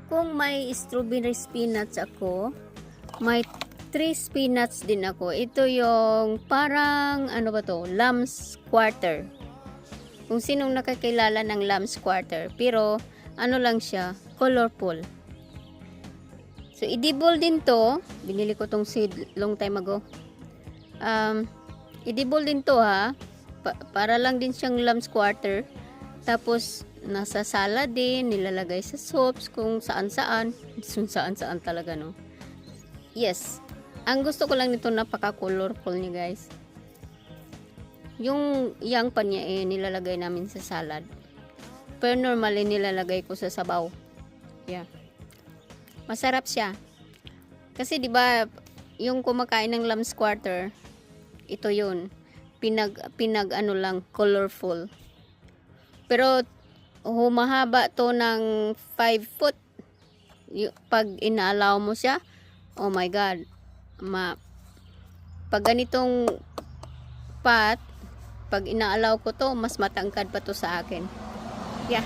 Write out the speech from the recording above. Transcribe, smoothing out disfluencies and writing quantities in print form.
kung may strawberry spinach ako, may 3 spinach din ako. Ito yung parang, ano ba to? Lamb's quarter. Kung sinong nakakilala ng lamb's quarter. Pero, ano lang siya, colorful. So, edible din to. Binili ko tong seed long time ago. Edible din to ha. Para lang din siyang lamb's quarter. Tapos, nasa salad din, nilalagay sa soups, kung saan-saan. Saan-saan talaga, no? Yes. Ang gusto ko lang nito, napaka-colorful niya, guys. Yung yang pa niya nilalagay namin sa salad. Pero normally nilalagay ko sa sabaw. Yeah. Masarap siya. Kasi 'di ba, yung kumakain ng lamb's quarter, ito 'yun. Pinag ano lang, colorful. Pero humahaba to ng 5 foot. Pag inaalaw mo siya, oh my god. Pag ganitong pot, pag inaalaw ko to, mas matangkad pa to sa akin. Yeah.